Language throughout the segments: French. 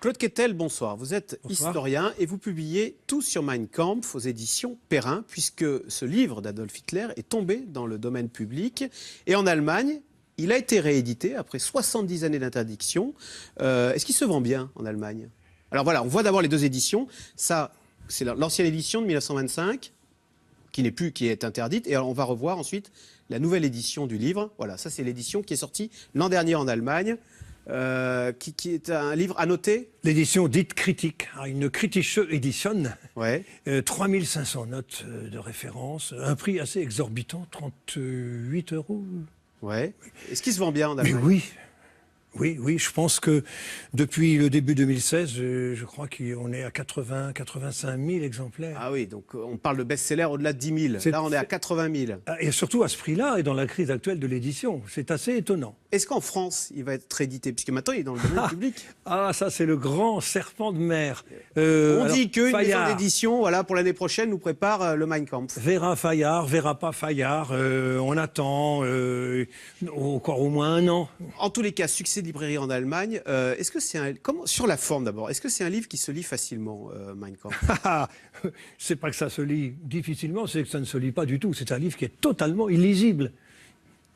Claude Quettel, bonsoir. Vous êtes Bonsoir. historien et vous publiez Tout sur Mein Kampf aux éditions Perrin, puisque ce livre d'Adolf Hitler est tombé dans le domaine public. Et en Allemagne, il a été réédité après 70 années d'interdiction. Est-ce qu'il se vend bien en Allemagne? Alors voilà, on voit d'abord les deux éditions. Ça, c'est l'ancienne édition de 1925, qui est interdite. Et alors on va revoir ensuite la nouvelle édition du livre. Voilà, ça c'est l'édition qui est sortie l'an dernier en Allemagne. Qui est un livre annoté. L'édition dite critique, une Kritische Edition, Ouais. 3500 notes de référence, un prix assez exorbitant, 38 €. Ouais. Est-ce qu'il se vend bien en Mais Allemagne? oui, je pense que depuis le début 2016, je crois qu'on est à 85 000 exemplaires. Ah oui, donc on parle de best-seller au-delà de 10 000. Là, on est à 80 000. Et surtout à ce prix-là, et dans la crise actuelle de l'édition, c'est assez étonnant. Est-ce qu'en France, il va être réédité? Puisque maintenant, il est dans le domaine public. Ah, ça c'est le grand serpent de mer. On Alors, dit qu'une maison Fayard d'édition, voilà, pour l'année prochaine, nous prépare le Mein Kampf. verra Fayard, verra pas Fayard, on attend encore au moins un an. En tous les cas, succès de librairie en Allemagne. Est-ce que c'est sur la forme d'abord, est-ce que c'est un livre qui se lit facilement, Mein Kampf? C'est pas que ça se lit difficilement, c'est que ça ne se lit pas du tout. C'est un livre qui est totalement illisible.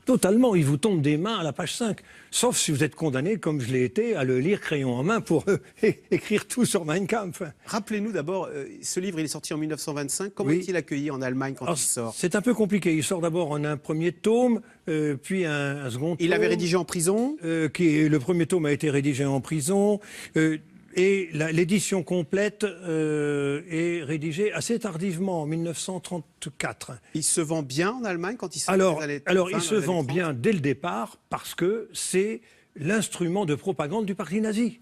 Totalement, il vous tombe des mains à la page 5. Sauf si vous êtes condamné, comme je l'ai été, à le lire crayon en main pour écrire tout sur Mein Kampf. Rappelez-nous d'abord, ce livre, il est sorti en 1925. Comment Oui. est-il accueilli en Allemagne quand Alors, il sort? c'est un peu compliqué. Il sort d'abord en un premier tome, puis un second tome. Il l'avait rédigé en prison? Le premier tome a été rédigé en prison. Et l'édition complète est rédigée assez tardivement, en 1934. Il se vend bien en Allemagne quand il sort? Alors il se vend bien dès le départ parce que c'est l'instrument de propagande du parti nazi.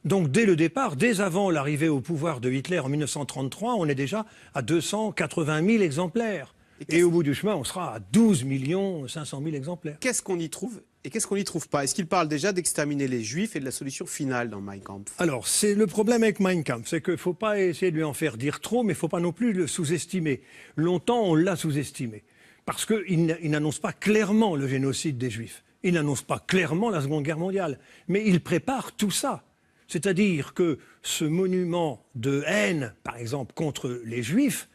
Donc dès le départ, dès avant l'arrivée au pouvoir de Hitler en 1933, on est déjà à 280 000 exemplaires. Et au bout du chemin, on sera à 12 500 000 exemplaires. Qu'est-ce qu'on y trouve et qu'est-ce qu'on n'y trouve pas? Est-ce qu'il parle déjà d'exterminer les Juifs et de la solution finale dans Mein Kampf? Alors, c'est le problème avec Mein Kampf, c'est qu'il ne faut pas essayer de lui en faire dire trop, mais il ne faut pas non plus le sous-estimer. Longtemps, on l'a sous-estimé, parce qu'il n'annonce pas clairement le génocide des Juifs. Il n'annonce pas clairement la Seconde Guerre mondiale. Mais il prépare tout ça. C'est-à-dire que ce monument de haine, par exemple, contre les Juifs,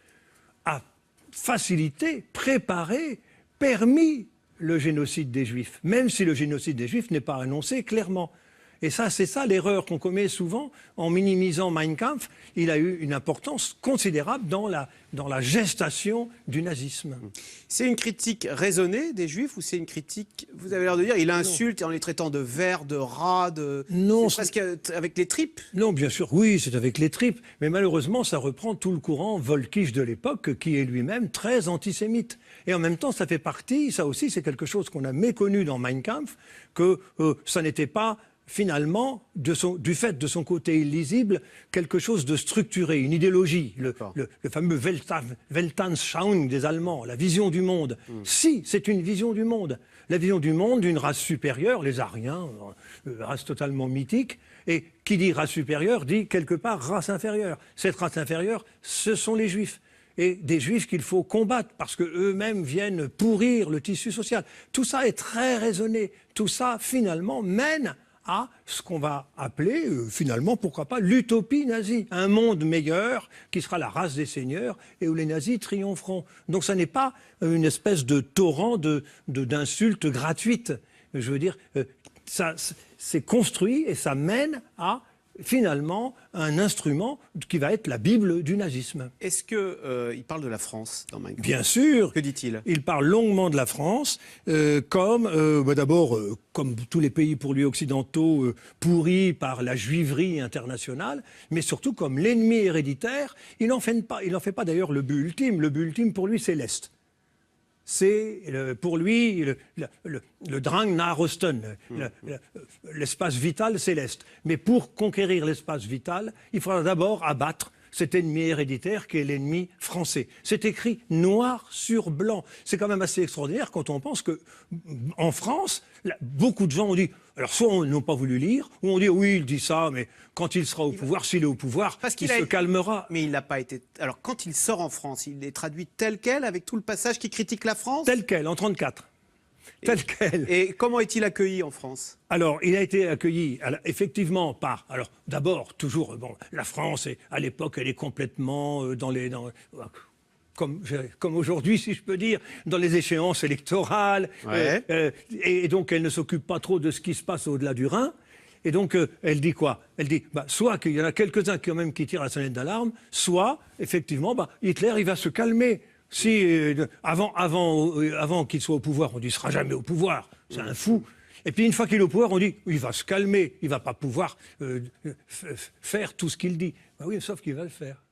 a facilité, préparé, permis le génocide des Juifs, même si le génocide des Juifs n'est pas annoncé clairement. Et ça, c'est ça l'erreur qu'on commet souvent en minimisant Mein Kampf. Il a eu une importance considérable dans la gestation du nazisme. C'est une critique raisonnée des Juifs ou c'est une critique, vous avez l'air de dire, il insulte en les traitant de vers, de rats, de... Non, c'est presque avec les tripes? Non, bien sûr, oui, c'est avec les tripes. Mais malheureusement, ça reprend tout le courant Volkisch de l'époque, qui est lui-même très antisémite. Et en même temps, ça fait partie, ça aussi, c'est quelque chose qu'on a méconnu dans Mein Kampf, que ça n'était pas, finalement, du fait de son côté illisible, quelque chose de structuré, une idéologie, le fameux Weltanschauung des Allemands, la vision du monde. Si, c'est une vision du monde. La vision du monde d'une race supérieure, les Aryens, race totalement mythique, et qui dit race supérieure dit quelque part race inférieure. Cette race inférieure, ce sont les Juifs. Et des Juifs qu'il faut combattre parce qu'eux-mêmes viennent pourrir le tissu social. Tout ça est très raisonné. Tout ça, finalement, mène à ce qu'on va appeler, finalement, pourquoi pas, l'utopie nazie. Un monde meilleur qui sera la race des seigneurs et où les nazis triompheront. Donc ça n'est pas une espèce de torrent d'insultes gratuites. Je veux dire, ça c'est construit et ça mène à, finalement, un instrument qui va être la Bible du nazisme. Est-ce qu'il parle de la France dans Mein Kampf? Bien sûr. Que dit-il? Il parle longuement de la France, d'abord, comme tous les pays pour lui occidentaux, pourris par la juiverie internationale, mais surtout comme l'ennemi héréditaire. Il n'en fait pas d'ailleurs le but ultime. Le but ultime, pour lui, c'est l'Est. C'est pour lui le Drang nach Osten, l'espace vital, c'est l'Est. Mais pour conquérir l'espace vital, il faudra d'abord abattre cet ennemi héréditaire qui est l'ennemi français. C'est écrit noir sur blanc. C'est quand même assez extraordinaire quand on pense qu'en France, beaucoup de gens ont dit, alors soit on n'a pas voulu lire, ou on dit oui, il dit ça, mais quand il sera au pouvoir, s'il est au pouvoir, il se calmera. Mais il n'a pas été... Alors quand il sort en France, il est traduit tel quel, avec tout le passage qui critique la France? Tel quel, en 1934. telle quelle. Et comment est-il accueilli en France? Alors, il a été accueilli effectivement par... Alors, d'abord, toujours, la France, à l'époque, elle est complètement comme aujourd'hui, si je peux dire, dans les échéances électorales. Ouais. Et donc, elle ne s'occupe pas trop de ce qui se passe au-delà du Rhin. Et donc, elle dit quoi? Elle dit, soit qu'il y en a quelques-uns quand même qui tirent la sonnette d'alarme, soit, effectivement, Hitler, il va se calmer. Si, avant qu'il soit au pouvoir, on dit, il ne sera jamais au pouvoir, c'est un fou. Et puis, une fois qu'il est au pouvoir, on dit, il va se calmer, il ne va pas pouvoir faire tout ce qu'il dit. Oui, sauf qu'il va le faire.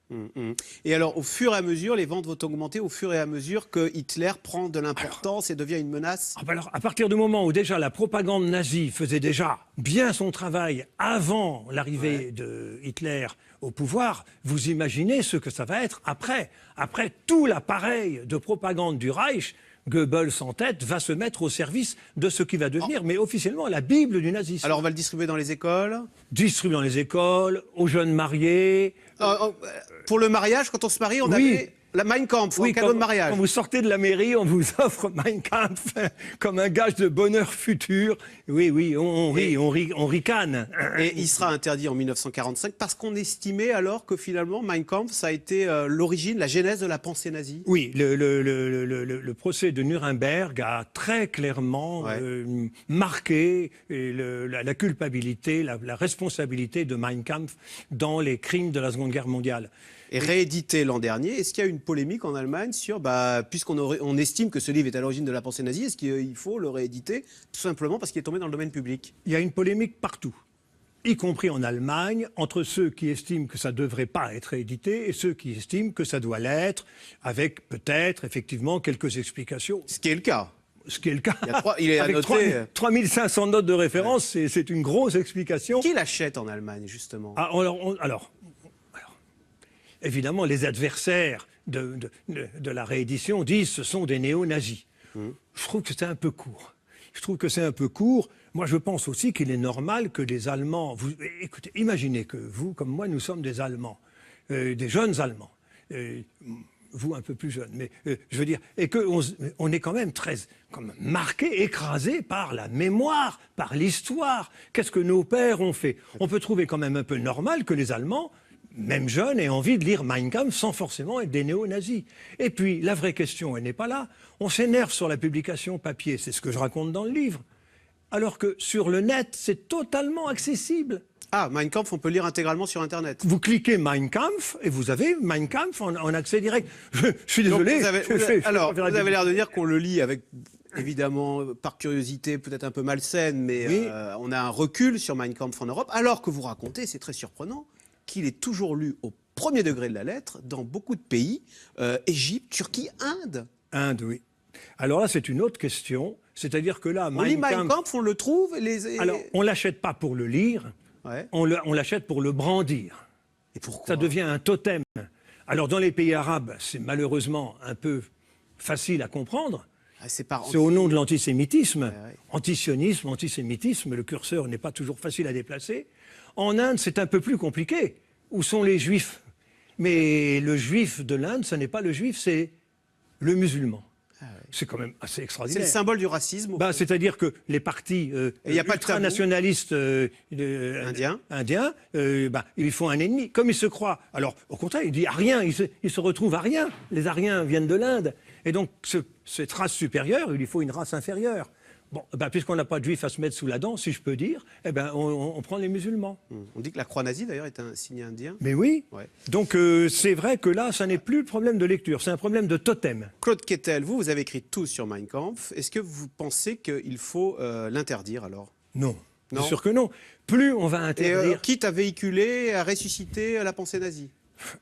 Et alors, au fur et à mesure, les ventes vont augmenter au fur et à mesure que Hitler prend de l'importance et devient une menace? Alors, à partir du moment où déjà la propagande nazie faisait déjà bien son travail avant l'arrivée de Hitler au pouvoir, vous imaginez ce que ça va être après. Après, tout l'appareil de propagande du Reich, Goebbels en tête, va se mettre au service de ce qui va devenir, mais officiellement, la Bible du nazisme. Alors, on va le distribuer dans les écoles? Distribué dans les écoles, aux jeunes mariés. Pour le mariage, quand on se marie, on avait la Mein Kampf, en cadeau de mariage. Quand vous sortez de la mairie, on vous offre Mein Kampf comme un gage de bonheur futur. Oui, on ricane. Et il sera interdit en 1945 parce qu'on estimait alors que finalement Mein Kampf, ça a été l'origine, la genèse de la pensée nazie. Oui, le procès de Nuremberg a très clairement marqué la culpabilité, la responsabilité de Mein Kampf dans les crimes de la Seconde Guerre mondiale. Et réédité l'an dernier. Est-ce qu'il y a une polémique en Allemagne sur, puisqu'on estime que ce livre est à l'origine de la pensée nazie, est-ce qu'il faut le rééditer tout simplement parce qu'il est tombé dans le domaine public? Il y a une polémique partout, y compris en Allemagne, entre ceux qui estiment que ça ne devrait pas être réédité et ceux qui estiment que ça doit l'être, avec peut-être effectivement quelques explications. Ce qui est le cas. Ce qui est le cas. Il est à avec noter. 3500 notes de référence, c'est une grosse explication. Qui l'achète en Allemagne, justement? Alors, évidemment, les adversaires de la réédition disent que ce sont des néo-nazis. Je trouve que c'est un peu court. Moi, je pense aussi qu'il est normal que les Allemands... Écoutez, imaginez que vous, comme moi, nous sommes des Allemands, des jeunes Allemands. Vous, un peu plus jeunes, mais je veux dire... Et qu'on est quand même très marqué, écrasé par la mémoire, par l'histoire. Qu'est-ce que nos pères ont fait? On peut trouver quand même un peu normal que les Allemands, même jeunes, aient envie de lire Mein Kampf sans forcément être des néo-nazis. Et puis, la vraie question, elle n'est pas là. On s'énerve sur la publication papier, c'est ce que je raconte dans le livre. Alors que sur le net, c'est totalement accessible. Ah, Mein Kampf, on peut lire intégralement sur Internet. Vous cliquez Mein Kampf et vous avez Mein Kampf en accès direct. Je suis désolé. Vous avez l'air de dire qu'on le lit avec... Évidemment, par curiosité, peut-être un peu malsaine, mais oui. On a un recul sur Mein Kampf en Europe, alors que vous racontez, c'est très surprenant, qu'il est toujours lu au premier degré de la lettre dans beaucoup de pays, Égypte, Turquie, Inde. Inde, oui. Alors là, c'est une autre question, c'est-à-dire que là, on lit Mein Kampf, on le trouve Alors, on ne l'achète pas pour le lire, on l'achète pour le brandir. Et pourquoi? Ça devient un totem. Alors, dans les pays arabes, c'est malheureusement un peu facile à comprendre. C'est au nom de l'antisémitisme, antisionisme, antisémitisme, le curseur n'est pas toujours facile à déplacer. En Inde, c'est un peu plus compliqué. Où sont les juifs? Mais le juif de l'Inde, ce n'est pas le juif, c'est le musulman. C'est quand même assez extraordinaire. C'est le symbole du racisme. C'est-à-dire que les partis ultranationalistes indiens, ils font un ennemi, comme ils se croient. Alors, au contraire, il dit arien, ils se retrouvent ariens. Les ariens viennent de l'Inde. Et donc, cette race supérieure, il lui faut une race inférieure. Bon, puisqu'on n'a pas de juifs à se mettre sous la dent, si je peux dire, on prend les musulmans. On dit que la croix nazie, d'ailleurs, est un signe indien. Mais oui. Donc, c'est vrai que là, ça n'est plus le problème de lecture, c'est un problème de totem. Claude Quetel, vous avez écrit tout sur Mein Kampf. Est-ce que vous pensez qu'il faut l'interdire, alors? Non. Bien sûr que non. Plus on va interdire... quitte à véhiculer, à ressusciter la pensée nazie?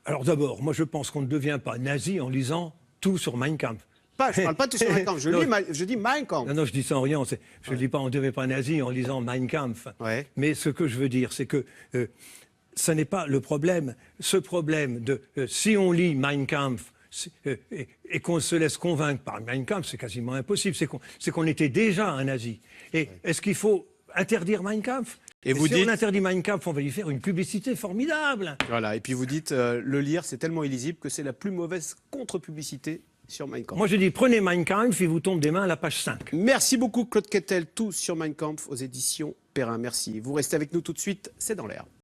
Alors d'abord, moi je pense qu'on ne devient pas nazi en lisant tout sur Mein Kampf. Je ne parle pas tout sur Mein Kampf, je dis Mein Kampf. Non, je dis ça en riant. Je ne dis pas on ne devient pas nazi en lisant Mein Kampf. Mais ce que je veux dire, c'est que ça n'est pas le problème. Ce problème de si on lit Mein Kampf et qu'on se laisse convaincre par Mein Kampf, c'est quasiment impossible. C'est qu'on était déjà un nazi. Et est-ce qu'il faut interdire Mein Kampf? Et si on interdit Mein Kampf, on va lui faire une publicité formidable. Voilà, et puis vous dites, le lire, c'est tellement illisible que c'est la plus mauvaise contre-publicité sur Mein Kampf. Moi, je dis, prenez Mein Kampf, il vous tombe des mains à la page 5. Merci beaucoup, Claude Quetel. Tout sur Mein Kampf aux éditions Perrin. Merci. Vous restez avec nous tout de suite, c'est dans l'air.